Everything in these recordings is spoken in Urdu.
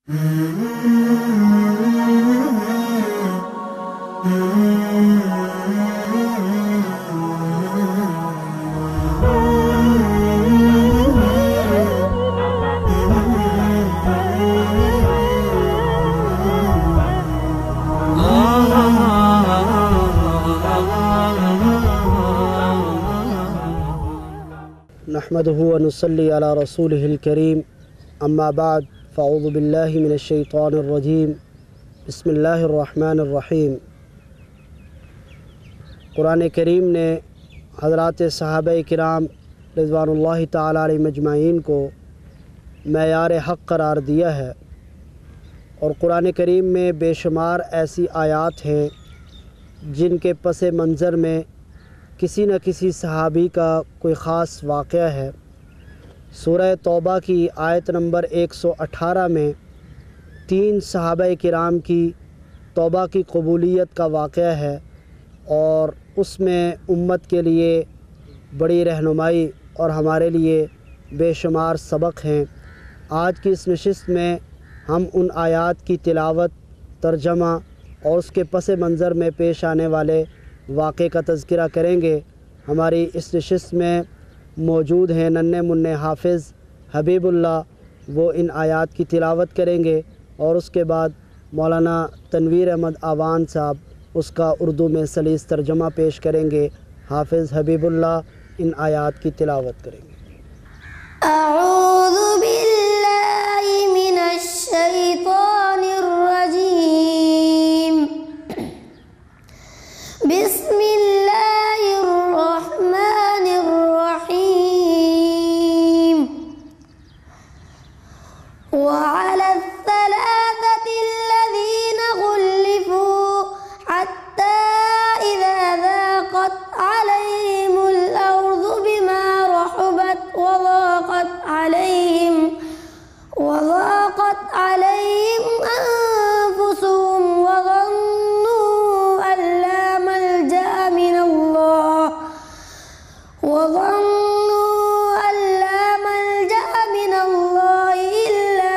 نحمده ونصلي على رسوله الكريم اما بعد فاعوذ بالله من الشیطان الرجیم بسم اللہ الرحمن الرحیم۔ قرآن کریم نے حضرات صحابہ کرام رضوان اللہ تعالی علیہ مجمعین کو معیار حق قرار دیا ہے، اور قرآن کریم میں بے شمار ایسی آیات ہیں جن کے پس منظر میں کسی نہ کسی صحابی کا کوئی خاص واقعہ ہے۔ سورہ توبہ کی آیت نمبر 118 میں 3 صحابہ کرام کی توبہ کی قبولیت کا واقعہ ہے، اور اس میں امت کے لیے بڑی رہنمائی اور ہمارے لیے بے شمار سبق ہیں۔ آج کی اس نشست میں ہم ان آیات کی تلاوت، ترجمہ اور اس کے پس منظر میں پیش آنے والے واقعے کا تذکرہ کریں گے۔ ہماری اس نشست میں موجود ہیں ننھے منھے حافظ حبیب اللہ، وہ ان آیات کی تلاوت کریں گے، اور اس کے بعد مولانا تنویر احمد آوان صاحب اس کا اردو میں سلیس ترجمہ پیش کریں گے۔ حافظ حبیب اللہ ان آیات کی تلاوت کریں گے۔ اعوذ باللہ من الشیطان الرجیم، بسم اللہ الرحمن الرحیم۔ وعلى الثلاثة الذين خلفوا حتى إذا ضاقت عليهم الأرض بما رحبت وضاقت عليهم أنفسهم وظنوا أن لا ملجأ من الله إلا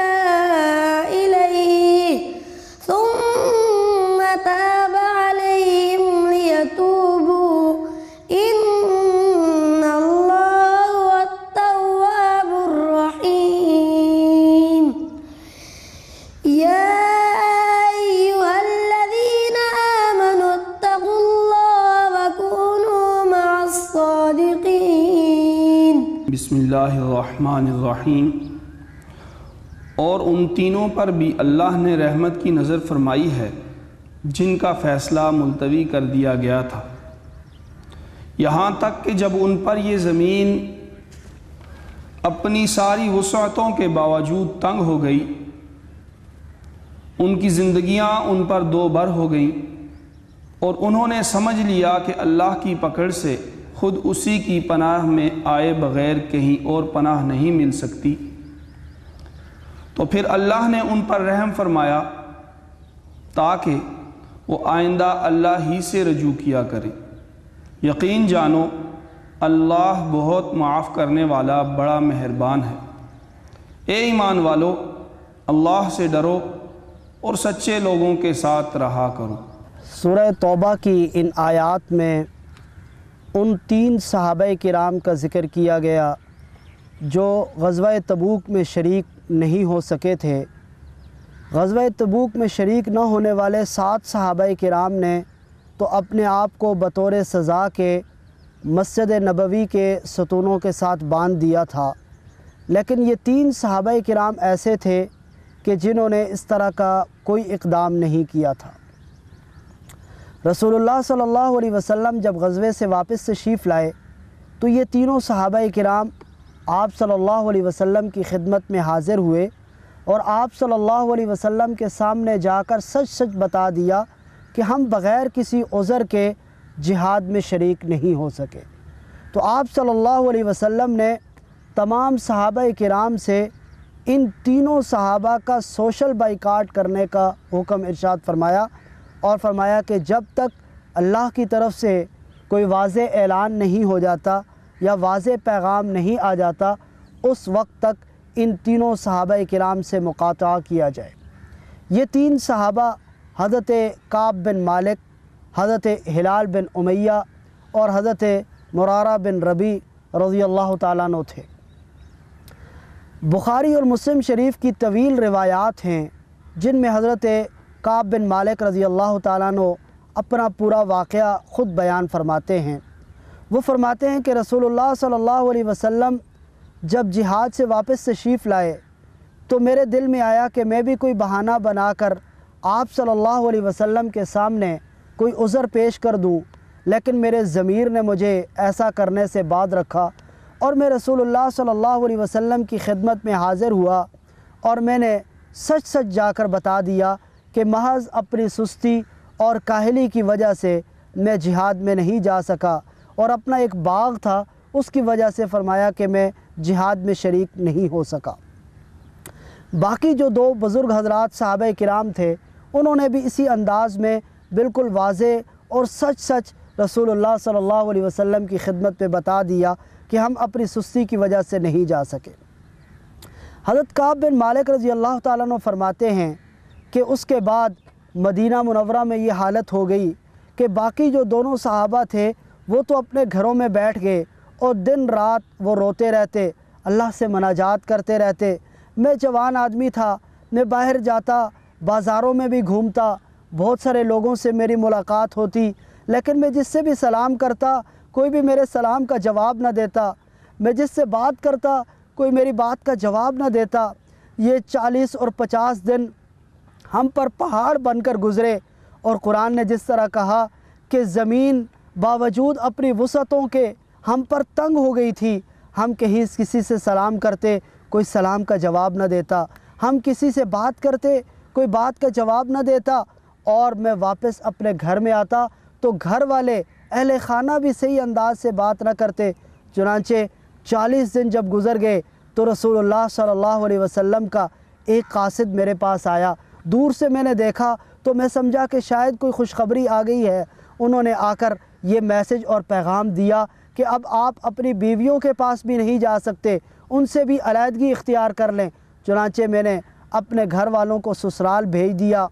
إليه ثم تاب عليهم ليتوبوا إن الله هو التواب الرحيم۔ يا أيها الذين آمنوا اتقوا الله وكونوا مع الصادقين۔ بسم اللہ الرحمن الرحیم۔ اور ان تینوں پر بھی اللہ نے رحمت کی نظر فرمائی ہے جن کا فیصلہ ملتوی کر دیا گیا تھا، یہاں تک کہ جب ان پر یہ زمین اپنی ساری وسعتوں کے باوجود تنگ ہو گئی، ان کی زندگیاں ان پر دو بر ہو گئیں، اور انہوں نے سمجھ لیا کہ اللہ کی پکڑ سے خود اسی کی پناہ میں آئے بغیر کہیں اور پناہ نہیں مل سکتی، تو پھر اللہ نے ان پر رحم فرمایا تاکہ وہ آئندہ اللہ ہی سے رجوع کیا کریں۔ یقین جانو اللہ بہت معاف کرنے والا بڑا مہربان ہے۔ اے ایمان والو، اللہ سے ڈرو اور سچے لوگوں کے ساتھ رہا کرو۔ سورہ توبہ کی ان آیات میں ان 3 صحابہ کرام کا ذکر کیا گیا جو غزوہ تبوک میں شریک نہیں ہو سکے تھے۔ غزوہ تبوک میں شریک نہ ہونے والے 7 صحابہ کرام نے تو اپنے آپ کو بطور سزا کے مسجد نبوی کے ستونوں کے ساتھ باندھ دیا تھا، لیکن یہ 3 صحابہ کرام ایسے تھے کہ جنہوں نے اس طرح کا کوئی اقدام نہیں کیا تھا۔ رسول اللہ صلی اللہ علیہ وسلم جب غزوے سے واپس تشریف لائے تو یہ تینوں صحابہ کرام آپ صلی اللہ علیہ وسلم کی خدمت میں حاضر ہوئے، اور آپ صلی اللہ علیہ وسلم کے سامنے جا کر سچ سچ بتا دیا کہ ہم بغیر کسی عذر کے جہاد میں شریک نہیں ہو سکے۔ تو آپ صلی اللہ علیہ وسلم نے تمام صحابہ کرام سے ان تینوں صحابہ کا سوشل بائیکاٹ کرنے کا حکم ارشاد فرمایا، اور فرمایا کہ جب تک اللہ کی طرف سے کوئی واضح اعلان نہیں ہو جاتا یا واضح پیغام نہیں آ جاتا، اس وقت تک ان تینوں صحابہ کرام سے مقاطعہ کیا جائے۔ یہ تین صحابہ حضرت کعب بن مالک، حضرت ہلال بن امیہ اور حضرت مرارہ بن ربیع رضی اللہ تعالیٰ عنہ تھے۔ بخاری اور مسلم شریف کی طویل روایات ہیں جن میں حضرت کعب بن مالک رضی اللہ تعالیٰ عنہ اپنا پورا واقعہ خود بیان فرماتے ہیں۔ وہ فرماتے ہیں کہ رسول اللہ صلی اللہ علیہ وسلم جب جہاد سے واپس تشریف لائے تو میرے دل میں آیا کہ میں بھی کوئی بہانہ بنا کر آپ صلی اللہ علیہ وسلم کے سامنے کوئی عذر پیش کر دوں، لیکن میرے ضمیر نے مجھے ایسا کرنے سے باز رکھا اور میں رسول اللہ صلی اللہ علیہ وسلم کی خدمت میں حاضر ہوا اور میں نے سچ سچ جا کر بتا دیا کہ محض اپنی سستی اور کاہلی کی وجہ سے میں جہاد میں نہیں جا سکا، اور اپنا ایک باغ تھا اس کی وجہ سے فرمایا کہ میں جہاد میں شریک نہیں ہو سکا۔ باقی جو دو بزرگ حضرات صحابہ کرام تھے انہوں نے بھی اسی انداز میں بالکل واضح اور سچ سچ رسول اللہ صلی اللہ علیہ وسلم کی خدمت میں بتا دیا کہ ہم اپنی سستی کی وجہ سے نہیں جا سکے۔ حضرت کعب بن مالک رضی اللہ تعالیٰ عنہ فرماتے ہیں کہ اس کے بعد مدینہ منورہ میں یہ حالت ہو گئی کہ باقی جو دونوں صحابہ تھے وہ تو اپنے گھروں میں بیٹھ گئے اور دن رات وہ روتے رہتے، اللہ سے مناجات کرتے رہتے۔ میں جوان آدمی تھا، میں باہر جاتا، بازاروں میں بھی گھومتا، بہت سارے لوگوں سے میری ملاقات ہوتی، لیکن میں جس سے بھی سلام کرتا کوئی بھی میرے سلام کا جواب نہ دیتا، میں جس سے بات کرتا کوئی میری بات کا جواب نہ دیتا۔ یہ 40 اور 50 دن ہم پر پہاڑ بن کر گزرے، اور قرآن نے جس طرح کہا کہ زمین باوجود اپنی وسعتوں کے ہم پر تنگ ہو گئی تھی، ہم کہیں کسی سے سلام کرتے کوئی سلام کا جواب نہ دیتا، ہم کسی سے بات کرتے کوئی بات کا جواب نہ دیتا، اور میں واپس اپنے گھر میں آتا تو گھر والے اہل خانہ بھی صحیح انداز سے بات نہ کرتے۔ چنانچہ 40 دن جب گزر گئے تو رسول اللہ صلی اللہ علیہ وسلم کا ایک قاصد میرے پاس آیا۔ دور سے میں نے دیکھا تو میں سمجھا کہ شاید کوئی خوشخبری آ گئی ہے۔ انہوں نے آ کر یہ میسج اور پیغام دیا کہ اب آپ اپنی بیویوں کے پاس بھی نہیں جا سکتے، ان سے بھی علیحدگی اختیار کر لیں۔ چنانچہ میں نے اپنے گھر والوں کو سسرال بھیج دیا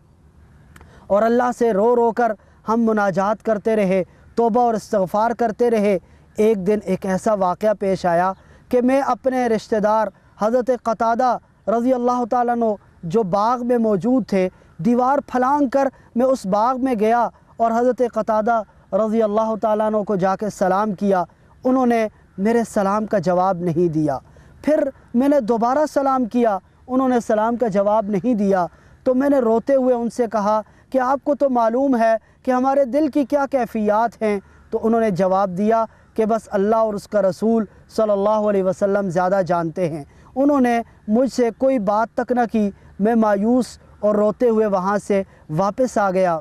اور اللہ سے رو رو کر ہم مناجات کرتے رہے، توبہ اور استغفار کرتے رہے۔ ایک دن ایک ایسا واقعہ پیش آیا کہ میں اپنے رشتہ دار حضرت قتادہ رضی اللہ تعالیٰ عنہ جو باغ میں موجود تھے، دیوار پھلانگ کر میں اس باغ میں گیا اور حضرت قتادہ رضی اللہ تعالیٰ عنہ کو جا کے سلام کیا۔ انہوں نے میرے سلام کا جواب نہیں دیا۔ پھر میں نے دوبارہ سلام کیا، انہوں نے سلام کا جواب نہیں دیا۔ تو میں نے روتے ہوئے ان سے کہا کہ آپ کو تو معلوم ہے کہ ہمارے دل کی کیا کیفیات ہیں۔ تو انہوں نے جواب دیا کہ بس اللہ اور اس کا رسول صلی اللہ علیہ وسلم زیادہ جانتے ہیں۔ انہوں نے مجھ سے کوئی بات تک نہ کی۔ میں مایوس اور روتے ہوئے وہاں سے واپس آ گیا۔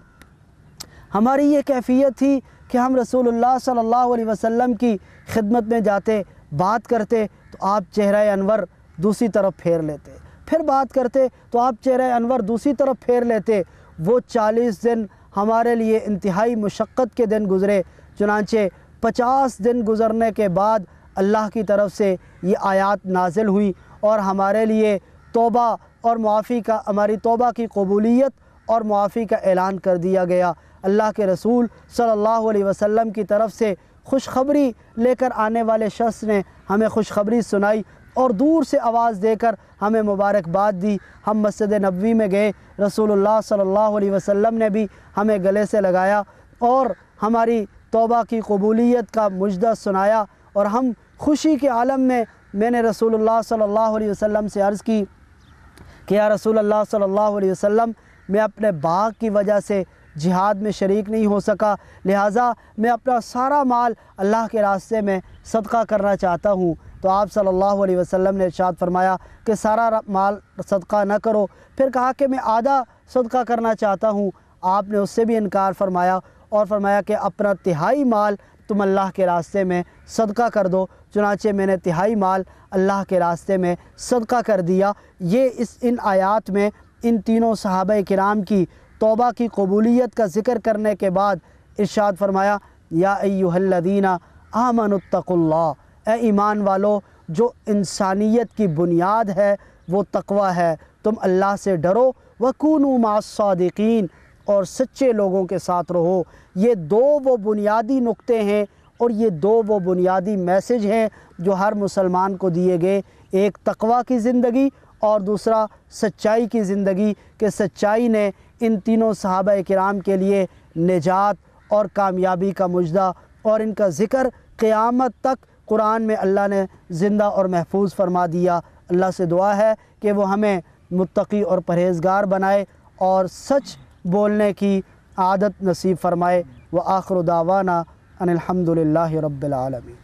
ہماری یہ کیفیت تھی کہ ہم رسول اللہ صلی اللہ علیہ وسلم کی خدمت میں جاتے، بات کرتے تو آپ چہرہ انور دوسری طرف پھیر لیتے، پھر بات کرتے تو آپ چہرہ انور دوسری طرف پھیر لیتے۔ وہ 40 دن ہمارے لیے انتہائی مشقت کے دن گزرے۔ چنانچہ 50 دن گزرنے کے بعد اللہ کی طرف سے یہ آیات نازل ہوئی اور ہمارے لیے توبہ اور معافی کا، ہماری توبہ کی قبولیت اور معافی کا اعلان کر دیا گیا۔ اللہ کے رسول صلی اللہ علیہ وسلم کی طرف سے خوشخبری لے کر آنے والے شخص نے ہمیں خوشخبری سنائی اور دور سے آواز دے کر ہمیں مبارکباد دی۔ ہم مسجد نبوی میں گئے، رسول اللہ صلی اللہ علیہ وسلم نے بھی ہمیں گلے سے لگایا اور ہماری توبہ کی قبولیت کا مجدہ سنایا، اور ہم خوشی کے عالم میں نے رسول اللہ صلی اللہ علیہ وسلم سے عرض کی کہ یا رسول اللہ صلی اللہ علیہ وسلم، میں اپنے باغ کی وجہ سے جہاد میں شریک نہیں ہو سکا، لہٰذا میں اپنا سارا مال اللہ کے راستے میں صدقہ کرنا چاہتا ہوں۔ تو آپ صلی اللہ علیہ وسلم نے ارشاد فرمایا کہ سارا مال صدقہ نہ کرو، پھر کہا کہ میں آدھا صدقہ کرنا چاہتا ہوں۔ آپ نے اس سے بھی انکار فرمایا اور فرمایا کہ اپنا تہائی مال تم اللہ کے راستے میں صدقہ کر دو۔ چنانچہ میں نے تہائی مال اللہ کے راستے میں صدقہ کر دیا۔ یہ ان آیات میں ان تینوں صحابہ کرام کی توبہ کی قبولیت کا ذکر کرنے کے بعد ارشاد فرمایا، یا ایھا الذین آمنوا اتقوا اللہ، اے ایمان والو، جو انسانیت کی بنیاد ہے وہ تقوی ہے، تم اللہ سے ڈرو، وَكُونُوا مَعَ الصَّادِقِينَ، اور سچے لوگوں کے ساتھ رہو۔ یہ دو وہ بنیادی نقطے ہیں اور یہ دو وہ بنیادی میسج ہیں جو ہر مسلمان کو دیے گئے، ایک تقوی کی زندگی اور دوسرا سچائی کی زندگی، کہ سچائی نے ان تینوں صحابہ کرام کے لیے نجات اور کامیابی کا مژدہ، اور ان کا ذکر قیامت تک قرآن میں اللہ نے زندہ اور محفوظ فرما دیا۔ اللہ سے دعا ہے کہ وہ ہمیں متقی اور پرہیزگار بنائے اور سچ بولنے کی عادت نصیب فرمائے۔ وآخر دعوانا ان الحمد للہ رب العالمین۔